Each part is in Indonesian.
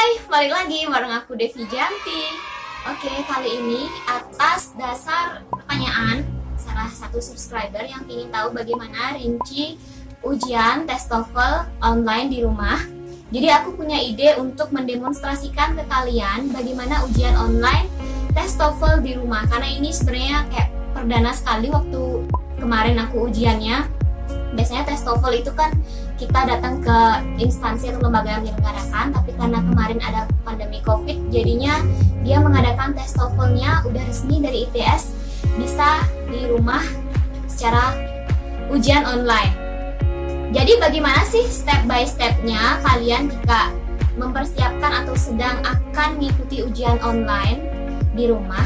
Hai, balik lagi bareng aku Devi Janti. Oke, kali ini atas dasar pertanyaan salah satu subscriber yang ingin tahu bagaimana rinci ujian tes TOEFL online di rumah. Jadi aku punya ide untuk mendemonstrasikan ke kalian bagaimana ujian online tes TOEFL di rumah. Karena ini sebenarnya kayak perdana sekali waktu kemarin aku ujiannya. Biasanya tes TOEFL itu kan kita datang ke instansi atau lembaga yang menyelenggarakan, tapi karena kemarin ada pandemi COVID, jadinya dia mengadakan tes TOEFL-nya udah resmi dari ITS, bisa di rumah secara ujian online. Jadi bagaimana sih step by step-nya kalian jika mempersiapkan atau sedang akan mengikuti ujian online di rumah?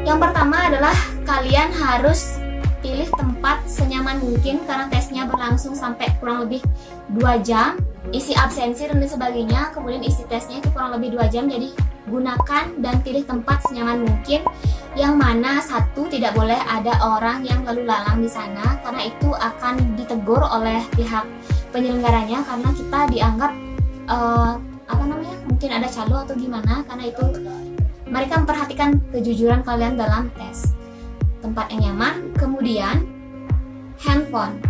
Yang pertama adalah kalian harus pilih tempat senyaman mungkin karena tesnya berlangsung sampai kurang lebih 2 jam, isi absensi dan sebagainya, kemudian isi tesnya itu kurang lebih 2 jam. Jadi gunakan dan pilih tempat senyaman mungkin, yang mana satu, tidak boleh ada orang yang lalu lalang di sana karena itu akan ditegur oleh pihak penyelenggaranya karena kita dianggap mungkin ada calo atau gimana, karena itu mereka memperhatikan kejujuran kalian dalam tes. Tempat yang nyaman, kemudian handphone.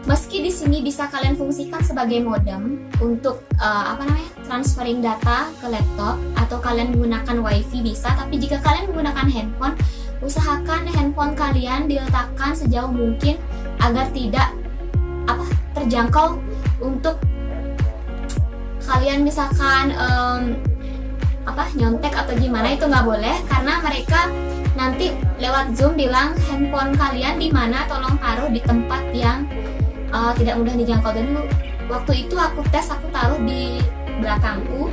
Meski di sini bisa kalian fungsikan sebagai modem untuk transferring data ke laptop atau kalian menggunakan wifi bisa, tapi jika kalian menggunakan handphone, usahakan handphone kalian diletakkan sejauh mungkin agar tidak terjangkau untuk kalian misalkan nyontek atau gimana, itu nggak boleh karena mereka nanti lewat Zoom bilang handphone kalian di mana, tolong taruh di tempat yang tidak mudah dijangkau. Dan waktu itu aku taruh di belakangku,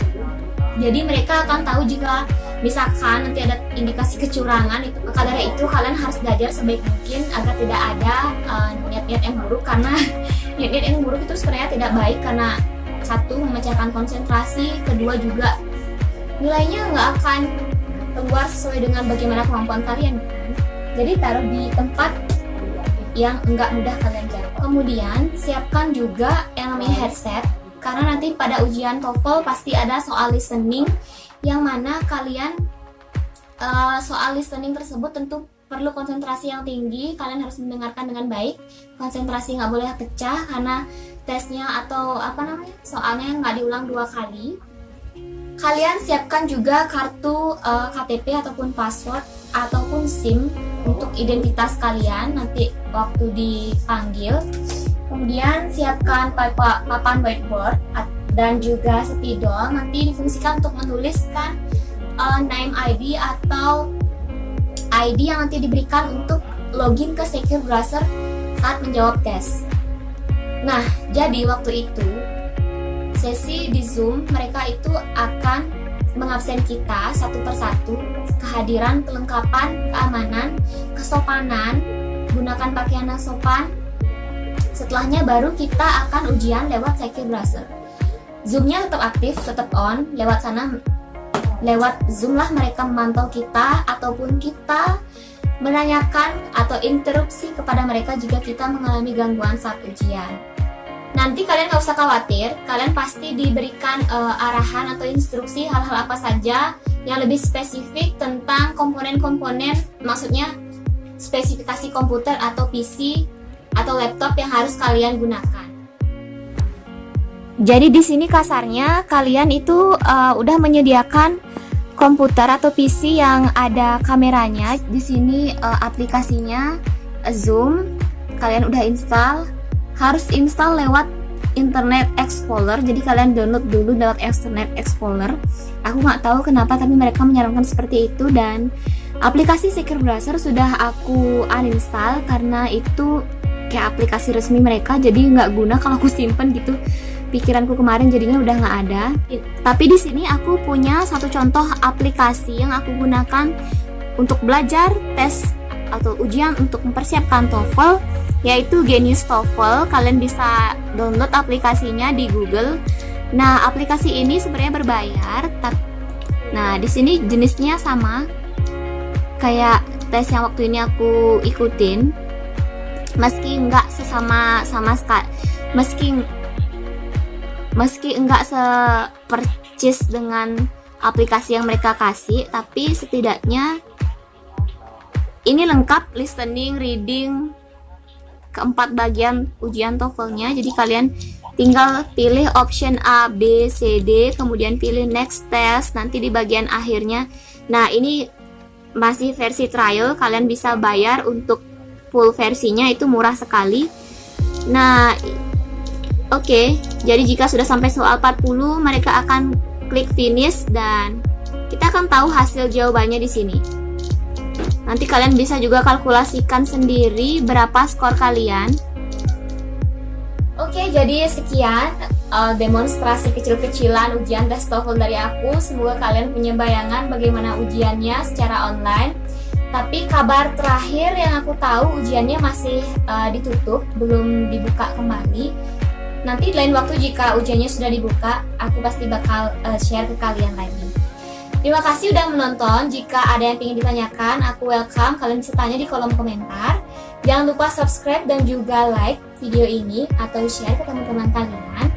jadi mereka akan tahu jika misalkan nanti ada indikasi kecurangan. Itu maka dari itu kalian harus belajar sebaik mungkin agar tidak ada niat-niat yang buruk, karena niat-niat yang buruk itu sebenarnya tidak baik karena satu, memecahkan konsentrasi, kedua juga nilainya nggak akan keluar sesuai dengan bagaimana kemampuan kalian. Jadi taruh di tempat yang enggak mudah kalian jangkau. Kemudian siapkan juga yang namanya headset, karena nanti pada ujian TOEFL pasti ada soal listening, yang mana kalian soal listening tersebut tentu perlu konsentrasi yang tinggi. Kalian harus mendengarkan dengan baik, konsentrasi nggak boleh pecah karena tesnya atau soalnya nggak diulang 2 kali. Kalian siapkan juga kartu KTP ataupun password ataupun SIM untuk identitas kalian nanti waktu dipanggil. Kemudian siapkan papan whiteboard dan juga spidol, nanti difungsikan untuk menuliskan name ID atau ID yang nanti diberikan untuk login ke secure browser saat menjawab tes. Nah, jadi waktu itu sesi di Zoom, mereka itu akan mengabsen kita satu persatu, kehadiran, kelengkapan, keamanan, kesopanan, gunakan pakaian yang sopan. Setelahnya baru kita akan ujian lewat secure browser. Zoom-nya tetap aktif, tetap on, lewat Zoom lah mereka memantau kita, ataupun kita menanyakan atau interupsi kepada mereka jika kita mengalami gangguan saat ujian. Nanti kalian nggak usah khawatir, kalian pasti diberikan arahan atau instruksi hal-hal apa saja yang lebih spesifik tentang komponen-komponen, maksudnya spesifikasi komputer atau PC atau laptop yang harus kalian gunakan. Jadi di sini kasarnya kalian itu udah menyediakan komputer atau PC yang ada kameranya. Di sini aplikasinya Zoom kalian udah install. Harus install lewat Internet Explorer, jadi kalian download dulu lewat Internet Explorer. Aku nggak tahu kenapa, tapi mereka menyarankan seperti itu. Dan aplikasi Secure Browser sudah aku uninstall karena itu kayak aplikasi resmi mereka, jadi nggak guna kalau aku simpen gitu. Pikiranku kemarin jadinya udah nggak ada. Tapi di sini aku punya satu contoh aplikasi yang aku gunakan untuk belajar tes atau ujian untuk mempersiapkan TOEFL, yaitu Genius TOEFL. Kalian bisa download aplikasinya di Google. Nah, aplikasi ini sebenarnya berbayar. Nah, di sini jenisnya sama kayak tes yang waktu ini aku ikutin, meski nggak meski enggak se-percis dengan aplikasi yang mereka kasih, tapi setidaknya ini lengkap listening, reading, keempat bagian ujian TOEFL-nya. Jadi kalian tinggal pilih option A, B, C, D, kemudian pilih next test nanti di bagian akhirnya. Nah, ini masih versi trial, kalian bisa bayar. Untuk full versinya itu murah sekali. Nah, oke. Jadi jika sudah sampai soal 40, mereka akan klik finish dan kita akan tahu hasil jawabannya di sini. Nanti kalian bisa juga kalkulasikan sendiri berapa skor kalian. Oke, jadi sekian demonstrasi kecil-kecilan ujian tes TOEFL dari aku. Semoga kalian punya bayangan bagaimana ujiannya secara online. Tapi kabar terakhir yang aku tahu, ujiannya masih ditutup, belum dibuka kembali. Nanti lain waktu jika ujiannya sudah dibuka, aku pasti bakal share ke kalian lagi. Terima kasih udah menonton. Jika ada yang ingin ditanyakan, aku welcome. Kalian bisa tanya di kolom komentar. Jangan lupa subscribe dan juga like video ini atau share ke teman-teman kalian.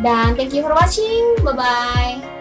Dan thank you for watching. Bye-bye.